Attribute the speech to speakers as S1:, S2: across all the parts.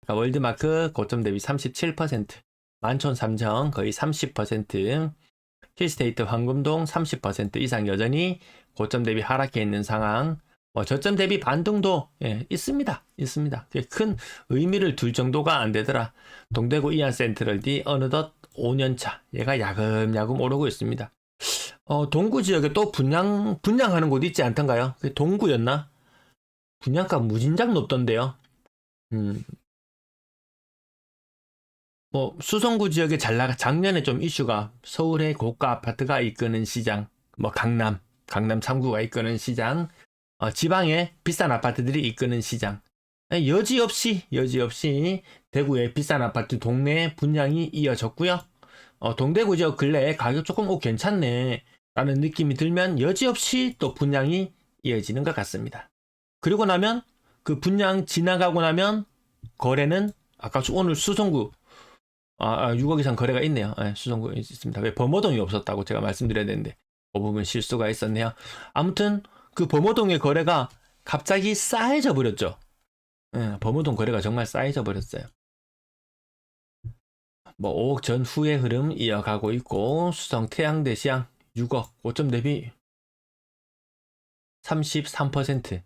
S1: 그러니까 월드마크 고점 대비 37%, 만촌 삼정 거의 30%, 힐스테이트 황금동 30% 이상 여전히 고점 대비 하락해 있는 상황. 저점 대비 반등도 있습니다. 큰 의미를 둘 정도가 안 되더라. 동대구 이안센트럴D 어느덧 5년차 얘가 야금야금 오르고 있습니다. 동구 지역에 또 분양하는 곳 있지 않던가요? 동구였나? 분양가 무진장 높던데요. 수성구 지역에 작년에 좀 이슈가 서울의 고가 아파트가 이끄는 시장, 강남 3구가 이끄는 시장, 지방의 비싼 아파트들이 이끄는 시장. 여지없이 대구의 비싼 아파트 동네 분양이 이어졌고요. 동대구 지역 근래에 가격 조금 괜찮네 라는 느낌이 들면 여지없이 또 분양이 이어지는 것 같습니다. 그리고 나면 그 분양 지나가고 나면 거래는 아까 오늘 수성구 6억 이상 거래가 있네요. 수성구 있습니다. 왜 범어동이 없었다고 제가 말씀드려야 되는데 그 부분 실수가 있었네요. 아무튼 그 범어동의 거래가 갑자기 싸해져 버렸죠. 범어동 거래가 정말 싸해져 버렸어요. 5억 전후의 흐름 이어가고 있고, 수성 태양대 시향 6억, 고점 대비 33%.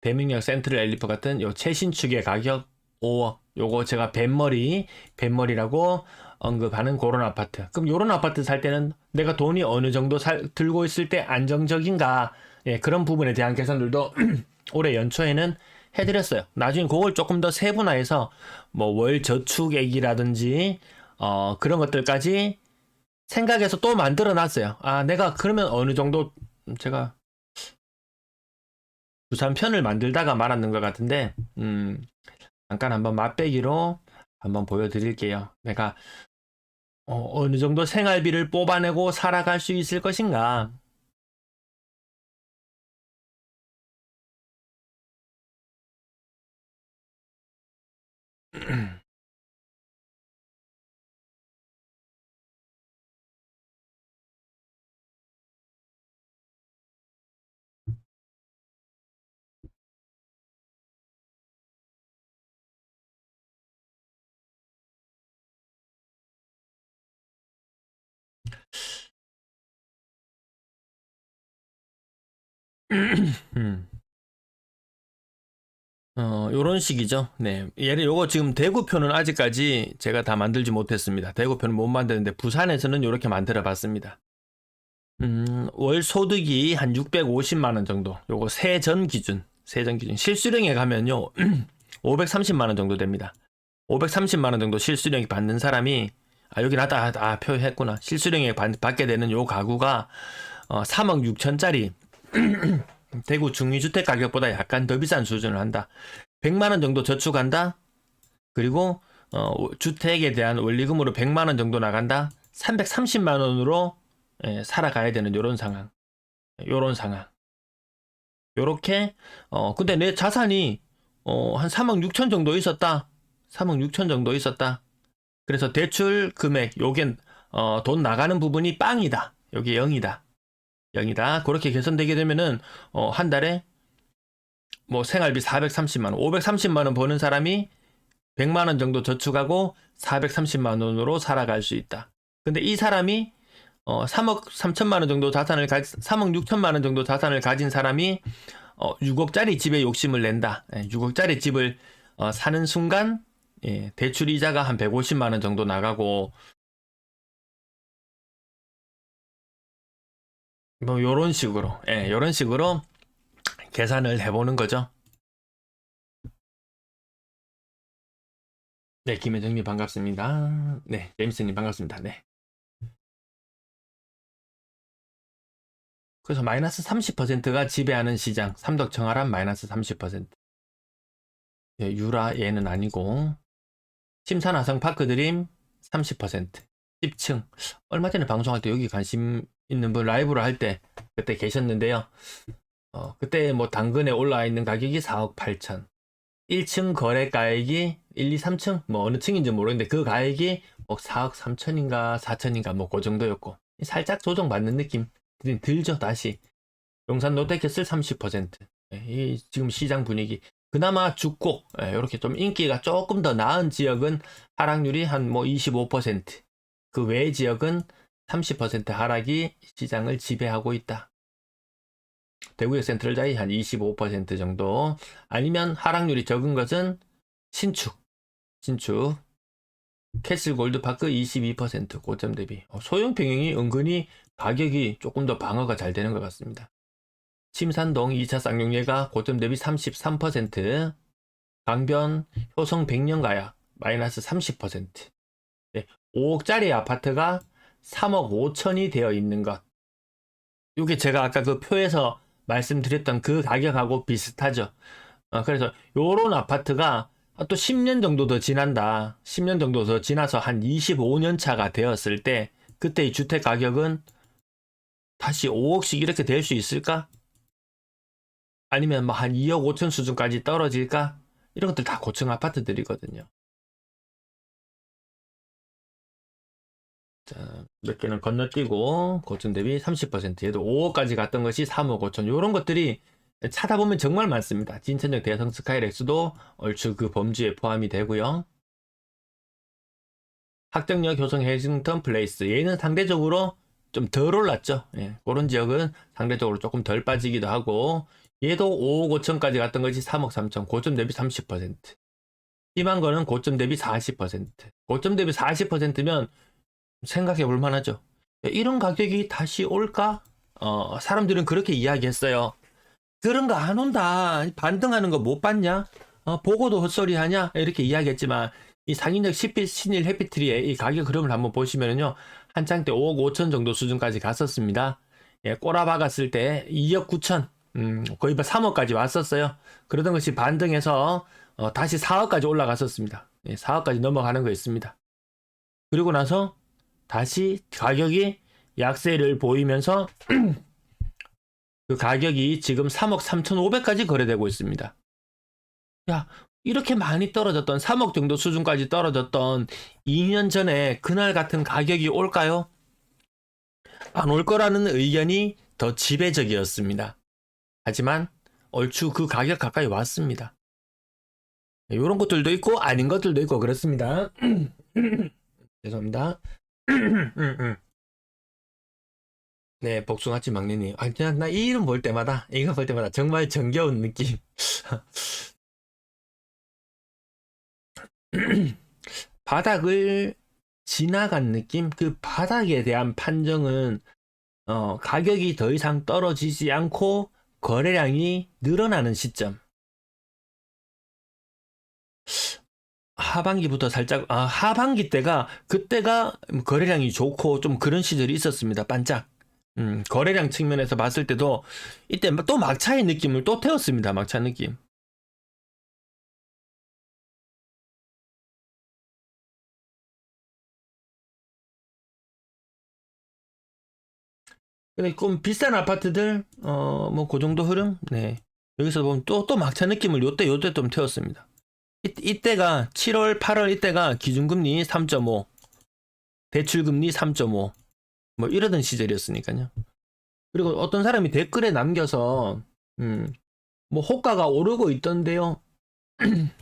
S1: 대명역 센트럴 엘리프 같은 요 최신축의 가격 5억. 요거 제가 뱃머리라고 언급하는 그런 아파트. 그럼 요런 아파트 살 때는 내가 돈이 어느 정도 들고 있을 때 안정적인가, 그런 부분에 대한 계산들도 올해 연초에는 해드렸어요. 나중에 그걸 조금 더 세분화해서 월 저축액이라든지 그런 것들까지 생각해서 또 만들어 놨어요. 내가 그러면 어느 정도 제가 부산편을 만들다가 말았는 것 같은데 잠깐 한번 맛배기로 한번 보여드릴게요. 내가 어느 정도 생활비를 뽑아내고 살아갈 수 있을 것인가. 요런 식이죠. 네. 요거 지금 대구표는 아직까지 제가 다 만들지 못했습니다. 대구표는 못 만드는데 부산에서는 요렇게 만들어 봤습니다. 월 소득이 한 650만원 정도. 요거 세전 기준. 실수령에 가면요. 530만원 정도 됩니다. 530만원 정도 실수령이 받는 사람이, 여기 나다, 표했구나. 실수령에 받게 되는 요 가구가, 3억 6천짜리, 대구 중위주택 가격보다 약간 더 비싼 수준을 한다. 100만원 정도 저축한다. 그리고 주택에 대한 원리금으로 100만원 정도 나간다. 330만원으로 살아가야 되는 요런 상황. 요렇게 근데 내 자산이 한 3억 6천 정도 있었다. 3억 6천 정도 있었다. 그래서 대출 금액 요게 돈 나가는 부분이 빵이다. 여기 0이다. 그렇게 개선되게 되면은 한 달에 생활비 430만 원, 530만 원 버는 사람이 100만 원 정도 저축하고 430만 원으로 살아갈 수 있다. 근데 이 사람이 3억 3천만 원 정도 3억 6천만 원 정도 자산을 가진 사람이 6억짜리 집에 욕심을 낸다. 6억짜리 집을 사는 순간 대출 이자가 한 150만 원 정도 나가고 요런 식으로 계산을 해보는 거죠. 네, 김혜정님 반갑습니다. 네, 제임스님 반갑습니다. 네. 그래서 마이너스 30%가 지배하는 시장, 삼덕청아람 마이너스 30%. 유라 얘는 아니고, 심산 화성파크드림 30%. 10층. 얼마 전에 방송할 때 여기 관심 있는 분 라이브로 할 때 그때 계셨는데요. 그때 당근에 올라와 있는 가격이 4억 8천. 1층 거래가액이 1, 2, 3층 어느 층인지 모르겠는데 그 가액이 4억 3천인가 4천인가 그 정도였고 살짝 조정받는 느낌 들죠. 다시 용산 롯데캐슬 30%. 이 지금 시장 분위기 그나마 죽고 이렇게 좀 인기가 조금 더 나은 지역은 하락률이 한 뭐 25%, 그 외의 지역은 30% 하락이 시장을 지배하고 있다. 대구역 센트럴자이 한 25% 정도, 아니면 하락률이 적은 것은 신축, 캐슬 골드파크 22% 고점 대비. 소형 평형이 은근히 가격이 조금 더 방어가 잘 되는 것 같습니다. 침산동 2차 쌍용예가 고점 대비 33%, 강변 효성 백년가야 마이너스 30%, 5억짜리 아파트가 3억 5천이 되어 있는 것. 이게 제가 아까 그 표에서 말씀드렸던 그 가격하고 비슷하죠. 그래서 요런 아파트가 또 10년 정도 더 지난다. 10년 정도 더 지나서 한 25년 차가 되었을 때 그때 이 주택 가격은 다시 5억씩 이렇게 될 수 있을까? 아니면 뭐 한 2억 5천 수준까지 떨어질까? 이런 것들 다 고층 아파트들이거든요. 자, 몇 개는 건너뛰고 고점 대비 30%, 얘도 5억까지 갔던 것이 3억 5천. 이런 것들이 찾아보면 정말 많습니다. 진천역 대성 스카이렉스도 얼추 그 범주에 포함이 되고요. 학정역 효성 해징턴 플레이스, 얘는 상대적으로 좀 덜 올랐죠. 그런 지역은 상대적으로 조금 덜 빠지기도 하고, 얘도 5억 5천까지 갔던 것이 3억 3천, 고점 대비 30%. 심한 거는 고점 대비 40%. 고점 대비 40%면 생각해 볼 만하죠. 이런 가격이 다시 올까? 사람들은 그렇게 이야기했어요. 그런 거 안 온다. 반등하는 거 못 봤냐? 보고도 헛소리 하냐? 이렇게 이야기했지만, 이 상인역 신일 해피트리의 이 가격 흐름을 한번 보시면요. 한창 때 5억 5천 정도 수준까지 갔었습니다. 꼬라박았을 때 2억 9천, 거의 3억까지 왔었어요. 그러던 것이 반등해서 다시 4억까지 올라갔었습니다. 4억까지 넘어가는 거였습니다. 그리고 나서 다시 가격이 약세를 보이면서 그 가격이 지금 3억 3,500까지 거래되고 있습니다. 야, 이렇게 많이 떨어졌던 3억 정도 수준까지 떨어졌던 2년 전에 그날 같은 가격이 올까요? 안 올 거라는 의견이 더 지배적이었습니다. 하지만 얼추 그 가격 가까이 왔습니다. 이런 것들도 있고 아닌 것들도 있고 그렇습니다. 죄송합니다. 네, 복숭아집 막내님. 그냥 나 이 이름 볼 때마다, 이거 볼 때마다 정말 정겨운 느낌. 바닥을 지나간 느낌? 그 바닥에 대한 판정은, 가격이 더 이상 떨어지지 않고 거래량이 늘어나는 시점. 하반기부터 살짝, 하반기 때가, 그때가 거래량이 좋고 좀 그런 시절이 있었습니다. 반짝. 거래량 측면에서 봤을 때도 이때 또 막차의 느낌을 또 태웠습니다. 막차 느낌. 근데 좀 비싼 아파트들, 뭐 그 정도 흐름? 네. 여기서 보면 또 막차 느낌을 요때 좀 태웠습니다. 이때가 7월, 8월 이때가 기준금리 3.5, 대출금리 3.5, 뭐 이러던 시절이었으니까요. 그리고 어떤 사람이 댓글에 남겨서, 뭐 호가가 오르고 있던데요.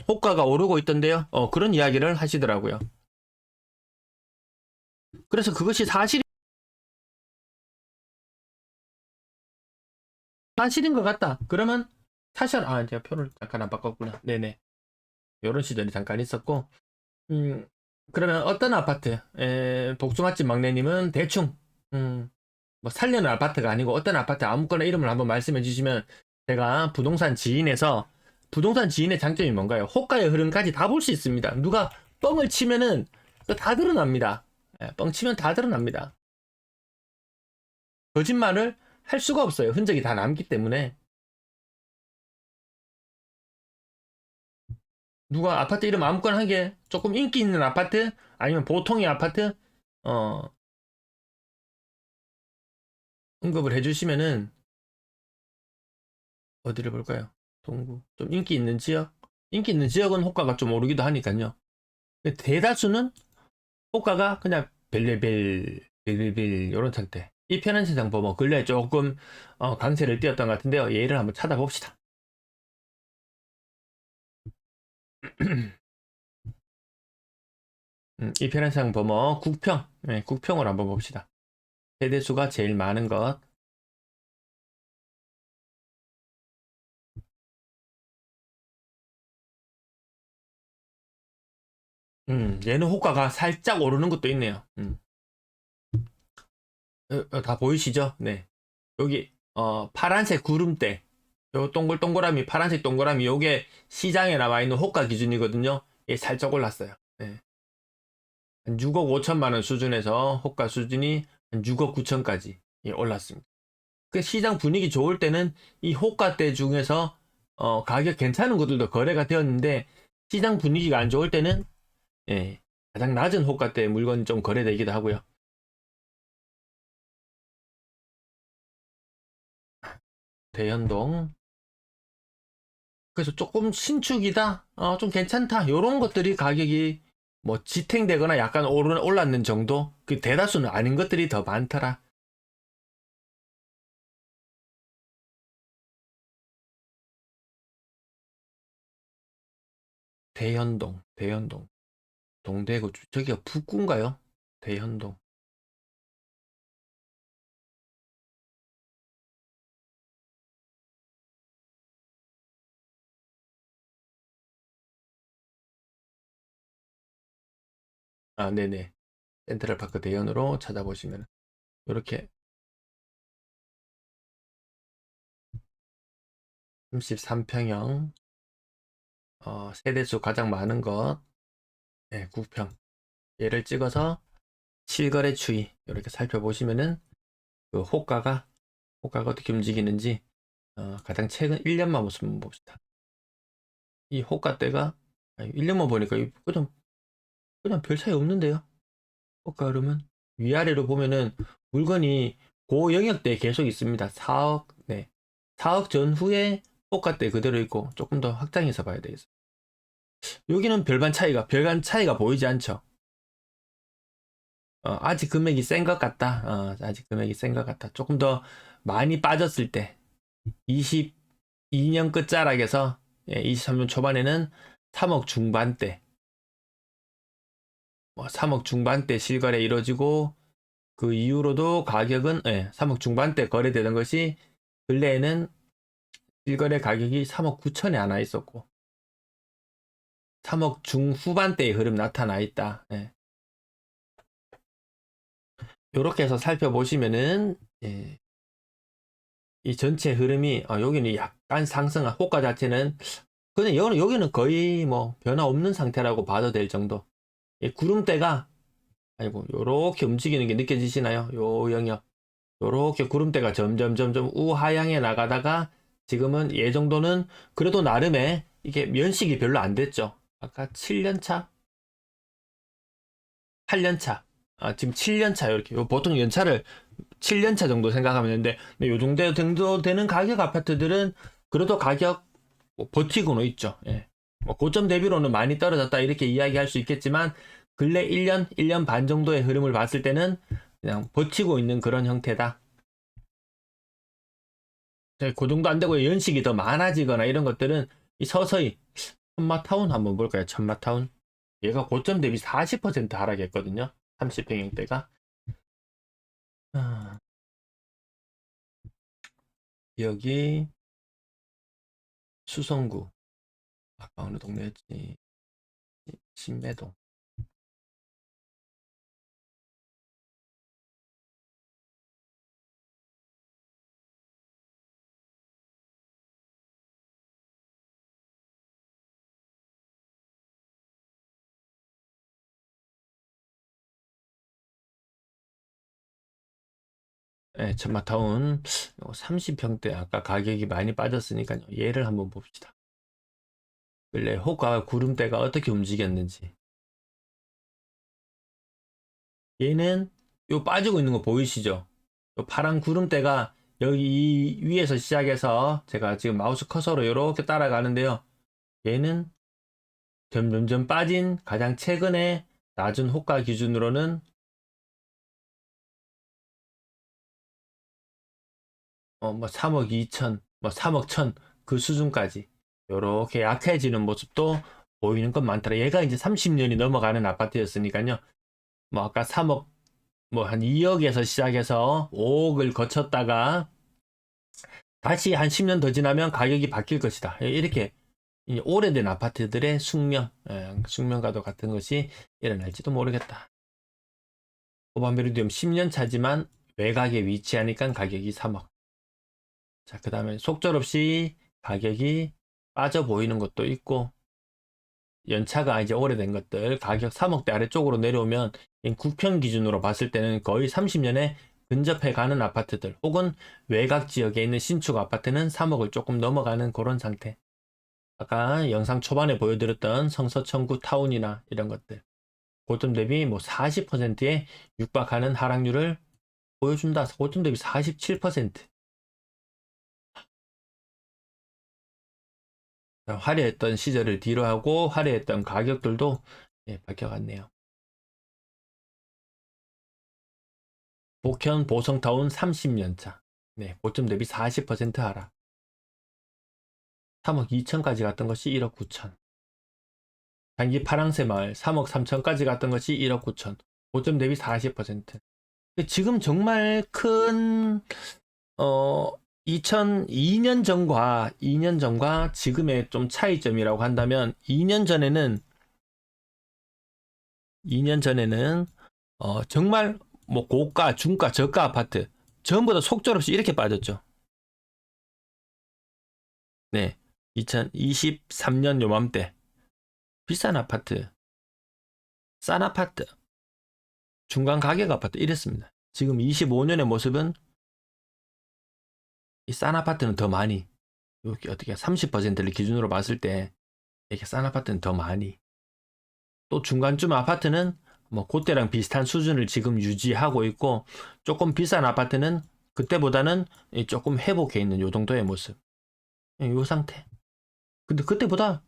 S1: 호가가 오르고 있던데요. 그런 이야기를 하시더라고요. 그래서 그것이 사실인 것 같다. 그러면 제가 표를 잠깐 안 바꿨구나. 네네. 이런 시절이 잠깐 있었고, 음, 그러면 어떤 아파트, 복숭아집 막내님은 대충, 뭐 살려는 아파트가 아니고 어떤 아파트 아무거나 이름을 한번 말씀해 주시면 제가 부동산 지인의 장점이 뭔가요? 호가의 흐름까지 다 볼 수 있습니다. 누가 뻥을 치면은 다 드러납니다. 뻥 치면 다 드러납니다. 거짓말을 할 수가 없어요. 흔적이 다 남기 때문에. 누가 아파트 이름 아무거나 하게 조금 인기 있는 아파트 아니면 보통의 아파트 어, 언급을 해주시면은 어디를 볼까요? 동구 좀 인기 있는 지역, 인기 있는 지역은 호가가 좀 오르기도 하니까요. 근데 대다수는 호가가 그냥 벨레벨 이런 상태. 이 편한 세상 보면 근래 조금 강세를 띄었던 것 같은데요. 얘를 한번 찾아봅시다. 이평선 범어 국평, 네, 국평을 한번 봅시다. 세대수가 제일 많은 것. 얘는 호가가 살짝 오르는 것도 있네요. 다 보이시죠? 네. 여기, 파란색 구름대. 요 동글동글함이, 파란색 동그라미, 요게 시장에 나와 있는 호가 기준이거든요. 얘 살짝 올랐어요. 네. 한 6억 5천만 원 수준에서 호가 수준이 한 6억 9천까지 올랐습니다. 그 시장 분위기 좋을 때는 이 호가대 중에서 가격 괜찮은 것들도 거래가 되었는데 시장 분위기가 안 좋을 때는 예, 가장 낮은 호가대 물건이 좀 거래되기도 하고요. 대현동. 그래서 조금 신축이다, 좀 괜찮다, 요런 것들이 가격이 뭐 지탱되거나 약간 올랐는 정도. 그 대다수는 아닌 것들이 더 많더라. 대현동, 동대구 저기가 북구인가요? 대현동. 아, 네네. 센트럴파크 대현으로 찾아보시면 이렇게 33평형, 세대수 가장 많은 것, 네, 9평. 얘를 찍어서 실거래 추이 이렇게 살펴보시면은 그 호가가 어떻게 움직이는지, 가장 최근 1년만 모습 봅시다. 이 호가대가 1년만 보니까 그냥 별 차이 없는데요. 호가 흐름은 위아래로 보면은 물건이 고 영역대에 계속 있습니다. 4억, 네. 4억 전후에 호가대 그대로 있고 조금 더 확장해서 봐야 되겠어요. 여기는 별반 차이가 보이지 않죠. 아직 금액이 센 것 같다. 아직 금액이 센 것 같다. 조금 더 많이 빠졌을 때, 22년 끝자락에서 23년 초반에는 3억 중반대, 3억 중반대 실거래 이루어지고 그 이후로도 가격은 3억 중반대 거래되던 것이 근래에는 실거래 가격이 3억 9천에 하나 있었고 3억 중후반대의 흐름 나타나 있다. 이렇게 해서 살펴보시면은 이 전체 흐름이, 여기는 약간 상승한 호가 자체는 그냥 여기는 거의 뭐 변화 없는 상태라고 봐도 될 정도. 이 구름대가, 아이고, 요렇게 움직이는 게 느껴지시나요? 요 영역. 요렇게 구름대가 점점 우하향에 나가다가 지금은 얘 정도는 그래도 나름의 이게 면식이 별로 안 됐죠. 아까 7년 차? 8년 차. 지금 7년 차, 이렇게. 보통 연차를 7년 차 정도 생각하면 되는데, 요 정도 되는 가격 아파트들은 그래도 가격 뭐 버티고는 있죠. 예. 뭐 고점 대비로는 많이 떨어졌다 이렇게 이야기할 수 있겠지만 근래 1년 반 정도의 흐름을 봤을 때는 그냥 버티고 있는 그런 형태다. 그 정도 안 되고 연식이 더 많아지거나 이런 것들은 서서히. 천마타운 한번 볼까요? 천마타운. 얘가 고점 대비 40% 하락했거든요. 30평형대가. 아, 여기 수성구. 아까 어느 동네였지? 신매동. 네, 천마타운 30평대 아까 가격이 많이 빠졌으니까요. 얘를 한번 봅시다. 원래 호가 구름대가 어떻게 움직였는지. 얘는 요 빠지고 있는 거 보이시죠? 요 파란 구름대가 여기 이 위에서 시작해서 제가 지금 마우스 커서로 이렇게 따라가는데요. 얘는 점점점 빠진 가장 최근에 낮은 호가 기준으로는 뭐 3억 2천, 뭐 3억 천 그 수준까지 이렇게 약해지는 모습도 보이는 건 많더라. 얘가 이제 30년이 넘어가는 아파트였으니까요. 뭐 아까 3억, 뭐 한 2억에서 시작해서 5억을 거쳤다가 다시 한 10년 더 지나면 가격이 바뀔 것이다. 이렇게 이 오래된 아파트들의 숙명과도 같은 것이 일어날지도 모르겠다. 호반메리디움 10년 차지만 외곽에 위치하니까 가격이 3억. 자, 그 다음에 속절없이 가격이 빠져 보이는 것도 있고, 연차가 이제 오래된 것들, 가격 3억대 아래쪽으로 내려오면, 국평 기준으로 봤을 때는 거의 30년에 근접해 가는 아파트들, 혹은 외곽 지역에 있는 신축 아파트는 3억을 조금 넘어가는 그런 상태. 아까 영상 초반에 보여드렸던 성서천구 타운이나 이런 것들, 고점 대비 뭐 40%에 육박하는 하락률을 보여준다. 고점 대비 47%. 화려했던 시절을 뒤로 하고 화려했던 가격들도 바뀌어갔네요. 복현 보성타운 30년차. 네, 고점 대비 40% 하락. 3억 2천까지 갔던 것이 1억 9천. 단기 파랑새마을 3억 3천까지 갔던 것이 1억 9천. 고점 대비 40%. 지금 정말 큰 2002년 전과 2년 전과 지금의 좀 차이점이라고 한다면 2년 전에는 정말 뭐 고가, 중가, 저가 아파트 전부 다 속절없이 이렇게 빠졌죠. 네. 2023년 요맘때 비싼 아파트, 싼 아파트, 중간 가격 아파트 이랬습니다. 지금 25년의 모습은 이 싼 아파트는 더 많이, 이렇게 어떻게 30%를 기준으로 봤을 때 이렇게 싼 아파트는 더 많이, 또 중간쯤 아파트는 뭐 그때랑 비슷한 수준을 지금 유지하고 있고, 조금 비싼 아파트는 그때보다는 조금 회복해 있는 요 정도의 모습, 요 상태. 근데 그때보다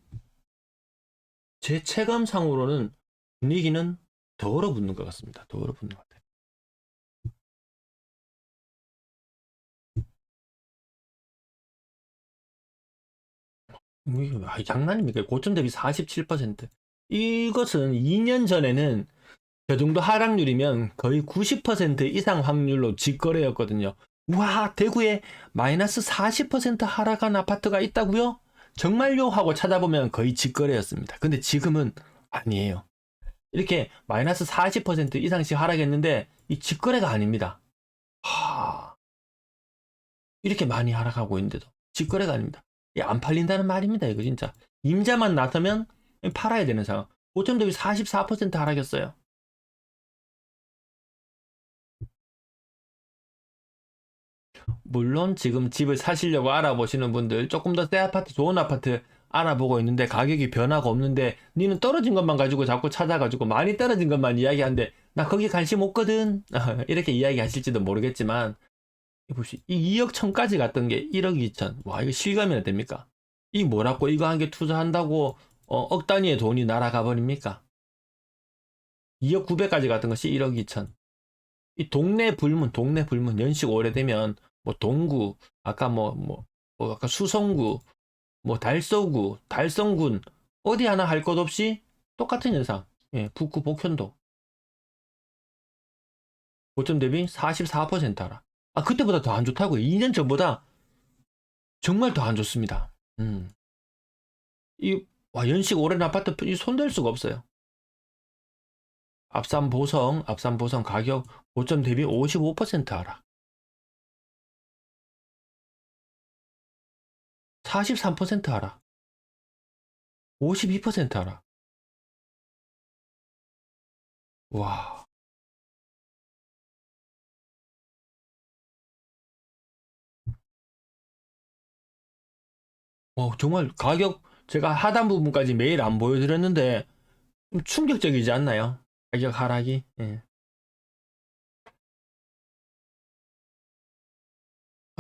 S1: 제 체감상으로는 분위기는 더 얼어붙는 것 같습니다. 더 얼어붙는 것 같아요. 장난입니까? 고점 대비 47%. 이것은 2년 전에는 저 정도 하락률이면 거의 90% 이상 확률로 직거래였거든요. 와, 대구에 마이너스 40% 하락한 아파트가 있다고요? 정말요? 하고 찾아보면 거의 직거래였습니다. 근데 지금은 아니에요. 이렇게 마이너스 40% 이상씩 하락했는데 이 직거래가 아닙니다. 하, 이렇게 많이 하락하고 있는데도 직거래가 아닙니다. 안 팔린다는 말입니다. 이거 진짜. 임자만 나서면 팔아야 되는 상황. 고점 대비 44% 하락했어요. 물론 지금 집을 사시려고 알아보시는 분들, 조금 더 새 아파트, 좋은 아파트 알아보고 있는데 가격이 변화가 없는데 니는 떨어진 것만 가지고 자꾸 찾아가지고 많이 떨어진 것만 이야기하는데 나 거기 관심 없거든. 이렇게 이야기하실지도 모르겠지만, 이 2억 천까지 갔던 게 1억 2천. 와, 이거 실감이나 됩니까? 이 뭐라고 이거 한 개 투자한다고 억 단위의 돈이 날아가 버립니까? 2억 9백까지 갔던 것이 1억 2천. 이 동네 불문 연식 오래되면 뭐 동구, 아까 아까 수성구, 뭐 달서구, 달성군 어디 하나 할 것 없이 똑같은 현상. 예, 북구 복현도 고점 대비 44% 하락. 아, 그때보다 더 안 좋다고요. 2년 전보다 정말 더 안 좋습니다. 연식 오래된 아파트 손댈 수가 없어요. 앞산 보성 가격 고점 대비 55% 하락. 43% 하락. 52% 하락. 와. 정말 가격 제가 하단 부분까지 매일 안 보여드렸는데 좀 충격적이지 않나요? 가격 하락이. 예.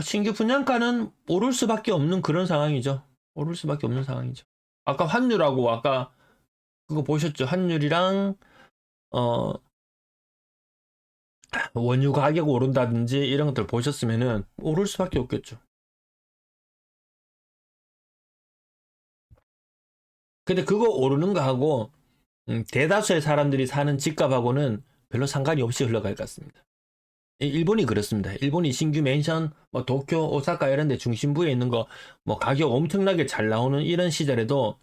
S1: 신규 분양가는 오를 수밖에 없는 그런 상황이죠. 오를 수밖에 없는 상황이죠. 아까 환율하고 아까 그거 보셨죠? 환율이랑 어 원유 가격 오른다든지 이런 것들 보셨으면은 오를 수밖에 없겠죠. 근데 그거 오르는 거하고 대다수의 사람들이 사는 집값하고는 별로 상관이 없이 흘러갈 것 같습니다. 일본이 그렇습니다. 일본이 신규 맨션, 뭐 도쿄, 오사카 이런 데 중심부에 있는 거, 뭐 가격 엄청나게 잘 나오는 이런 시절에도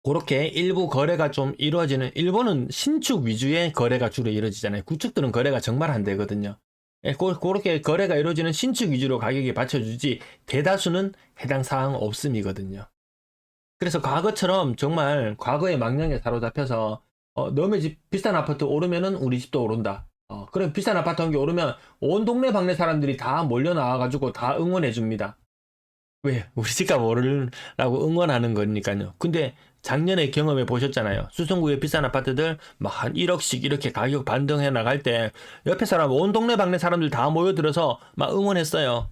S1: 그렇게 일부 거래가 좀 이루어지는, 일본은 신축 위주의 거래가 주로 이루어지잖아요. 구축들은 거래가 정말 안 되거든요. 그렇게 거래가 이루어지는 신축 위주로 가격이 받쳐주지 대다수는 해당 사항 없음이거든요. 그래서 과거처럼 정말 과거의 망령에 사로잡혀서 너네 집 비싼 아파트 오르면은 우리 집도 오른다. 그럼 비싼 아파트 한 개 오르면 온 동네 방네 사람들이 다 몰려 나와가지고 다 응원해 줍니다. 왜? 우리 집값 오르라고 응원하는 거니까요. 근데 작년에 경험해 보셨잖아요. 수성구의 비싼 아파트들 막 한 1억씩 이렇게 가격 반등해 나갈 때 옆에 사람 온 동네 방네 사람들 다 모여들어서 막 응원했어요.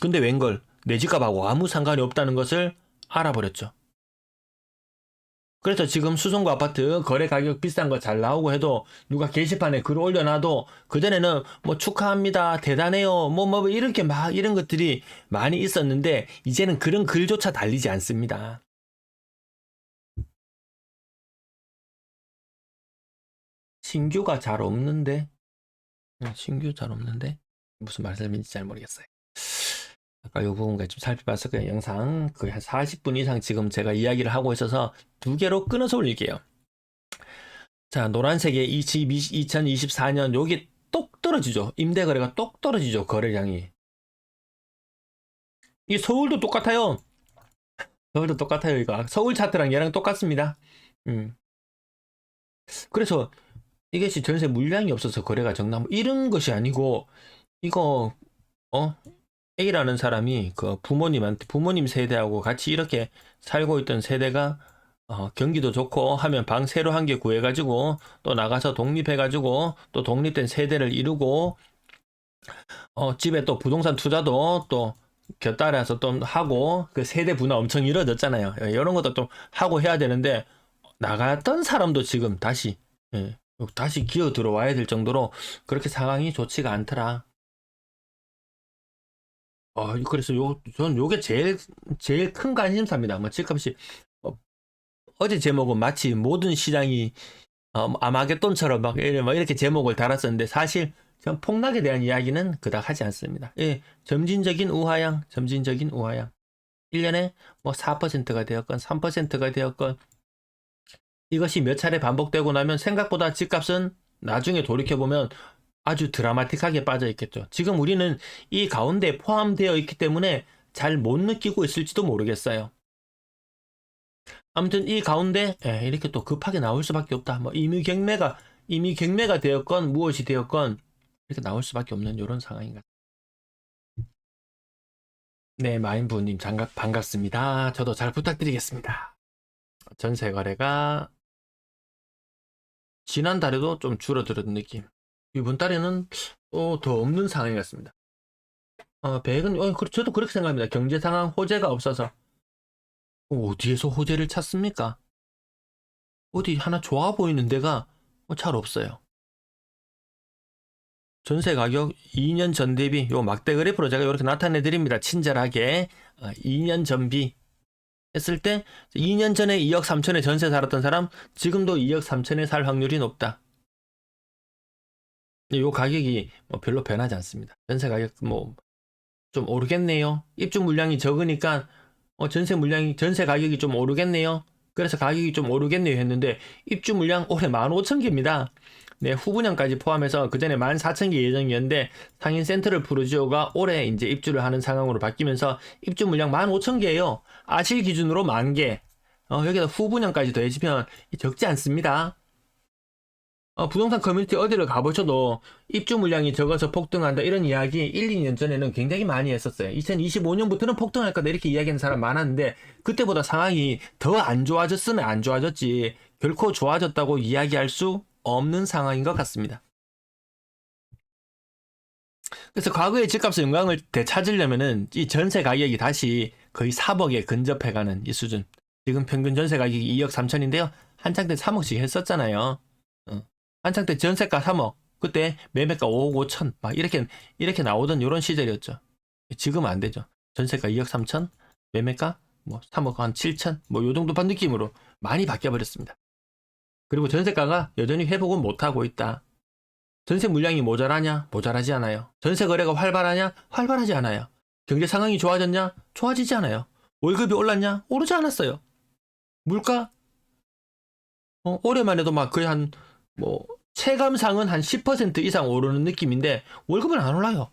S1: 근데 웬걸 내 집값하고 아무 상관이 없다는 것을 알아버렸죠. 그래서 지금 수성구 아파트 거래 가격 비싼 거 잘 나오고 해도 누가 게시판에 글 올려놔도 그전에는 뭐 축하합니다, 대단해요, 뭐 이렇게 막 이런 것들이 많이 있었는데 이제는 그런 글조차 달리지 않습니다. 신규가 잘 없는데 신규 잘 없는데 무슨 말씀인지 잘 모르겠어요. 아까 이 부분까지 좀 살펴봤을 거예요. 영상 거의 한 40분 이상 지금 제가 이야기를 하고 있어서 두 개로 끊어서 올릴게요. 자, 노란색의 2024년 여기 똑 떨어지죠. 임대 거래가 똑 떨어지죠. 거래량이. 이 서울도 똑같아요. 서울도 똑같아요. 이거 서울 차트랑 얘랑 똑같습니다. 음. 그래서 이것이 전세 물량이 없어서 거래가 적나 뭐 이런 것이 아니고 이거 A라는 사람이 그 부모님한테 부모님 세대하고 같이 이렇게 살고 있던 세대가 경기도 좋고 하면 방 새로 한 개 구해가지고 또 나가서 독립해가지고 또 독립된 세대를 이루고 집에 또 부동산 투자도 또 곁따라서 또 하고 그 세대 분화 엄청 이루어졌잖아요. 이런 것도 좀 하고 해야 되는데 나갔던 사람도 지금 다시 다시 기어 들어와야 될 정도로 그렇게 상황이 좋지가 않더라. 그래서 전 요게 제일 큰 관심사입니다. 뭐 집값이 어제 제목은 마치 모든 시장이 아마겟돈처럼 막 이렇게 제목을 달았었는데 사실 전 폭락에 대한 이야기는 그닥 하지 않습니다. 점진적인 우하향. 1년에 뭐 4%가 되었건 3%가 되었건 이것이 몇 차례 반복되고 나면 생각보다 집값은 나중에 돌이켜보면 아주 드라마틱하게 빠져 있겠죠. 지금 우리는 이 가운데 포함되어 있기 때문에 잘 못 느끼고 있을지도 모르겠어요. 아무튼 이 가운데 이렇게 또 급하게 나올 수밖에 없다. 뭐 이미 경매가 되었건 무엇이 되었건 이렇게 나올 수밖에 없는 이런 상황인가. 네, 마인부님 반갑습니다. 저도 잘 부탁드리겠습니다. 전세 거래가 지난달에도 좀 줄어드는 느낌. 이번 달에는 더 없는 상황이 같습니다. 배액은 저도 그렇게 생각합니다. 경제 상황 호재가 없어서 어디에서 호재를 찾습니까? 어디 하나 좋아 보이는 데가 잘 없어요. 전세 가격 2년 전 대비 요 막대 그래프로 제가 이렇게 나타내 드립니다. 친절하게 2년 전비 했을 때 2년 전에 2억 3천에 전세 살았던 사람 지금도 2억 3천에 살 확률이 높다. 요 가격이 별로 변하지 않습니다. 전세 가격 좀 오르겠네요. 입주 물량이 적으니까 전세 가격이 좀 오르겠네요. 그래서 가격이 좀 오르겠네요 했는데 입주 물량 올해 15,000개입니다. 네, 후분양까지 포함해서 그전에 14,000개 예정이었는데 상인 센트럴 푸르지오가 올해 이제 입주를 하는 상황으로 바뀌면서 입주 물량 15,000개예요. 아실 기준으로 10,000개. 여기다 후분양까지 더해지면 적지 않습니다. 부동산 커뮤니티 어디를 가보셔도 입주 물량이 적어서 폭등한다 이런 이야기 1, 2년 전에는 굉장히 많이 했었어요. 2025년부터는 폭등할 거다 이렇게 이야기하는 사람 많았는데 그때보다 상황이 더 안 좋아졌으면 안 좋아졌지 결코 좋아졌다고 이야기할 수 없는 상황인 것 같습니다. 그래서 과거의 집값의 영광을 되찾으려면은 이 전세 가격이 다시 거의 4억에 근접해가는 이 수준. 지금 평균 전세 가격이 2억 3천인데요. 한창 때 3억씩 했었잖아요. 한창 때 전세가 3억, 그때 매매가 5억 5천, 막 이렇게 나오던 이런 시절이었죠. 지금은 안 되죠. 전세가 2억 3천, 매매가 뭐 3억 한 7천 뭐 요 정도 반 느낌으로 많이 바뀌어 버렸습니다. 그리고 전세가가 여전히 회복은 못하고 있다. 전세 물량이 모자라냐? 모자라지 않아요. 전세 거래가 활발하냐? 활발하지 않아요. 경제 상황이 좋아졌냐? 좋아지지 않아요. 월급이 올랐냐? 오르지 않았어요. 물가? 올해만 해도 막 거의 뭐 체감상은 한 10% 이상 오르는 느낌인데 월급은 안 올라요.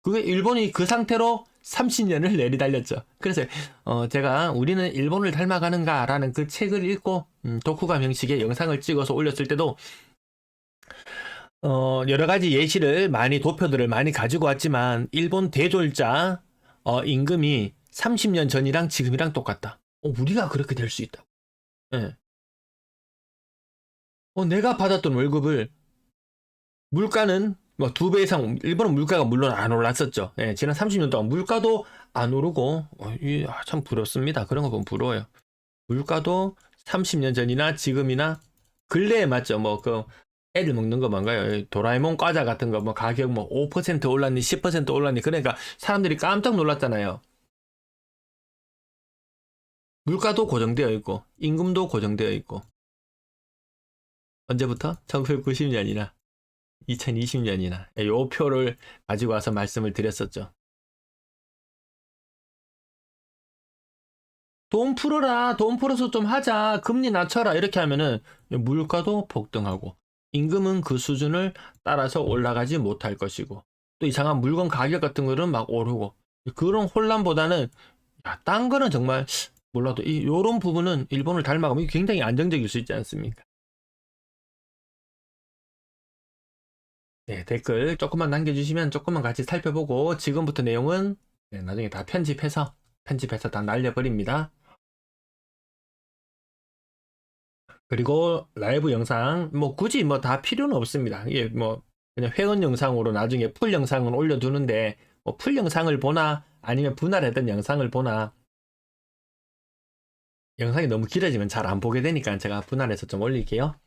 S1: 그게 일본이 그 상태로 30년을 내리달렸죠. 그래서 제가 우리는 일본을 닮아가는가라는 그 책을 읽고 독후감 형식의 영상을 찍어서 올렸을 때도 여러 가지 예시를 많이 도표들을 많이 가지고 왔지만 일본 대졸자 임금이 30년 전이랑 지금이랑 똑같다. 우리가 그렇게 될 수 있다. 예. 내가 받았던 월급을 물가는 뭐 2배 이상, 일본은 물가가 물론 안 올랐었죠. 예, 지난 30년 동안 물가도 안 오르고, 참 부럽습니다. 그런 거 보면 부러워요. 물가도 30년 전이나 지금이나 근래에 맞죠. 뭐, 애들 먹는 거 뭔가요? 도라에몽 과자 같은 거, 뭐, 가격 뭐 5% 올랐니, 10% 올랐니. 그러니까 사람들이 깜짝 놀랐잖아요. 물가도 고정되어 있고, 임금도 고정되어 있고. 언제부터? 1990년이나 2020년이나 요 표를 가지고 와서 말씀을 드렸었죠. 돈 풀어라, 돈 풀어서 좀 하자, 금리 낮춰라 이렇게 하면은 물가도 폭등하고 임금은 그 수준을 따라서 올라가지 못할 것이고 또 이상한 물건 가격 같은 거는 막 오르고 그런 혼란보다는 딴 거는 정말 몰라도 요런 부분은 일본을 닮아가면 굉장히 안정적일 수 있지 않습니까? 네, 댓글 조금만 남겨주시면 조금만 같이 살펴보고 지금부터 내용은 나중에 다 편집해서 다 날려버립니다. 그리고 라이브 영상 뭐 굳이 뭐 다 필요는 없습니다. 이게 뭐 그냥 회원 영상으로 나중에 풀 영상을 올려두는데 뭐 풀 영상을 보나 아니면 분할했던 영상을 보나 영상이 너무 길어지면 잘 안 보게 되니까 제가 분할해서 좀 올릴게요.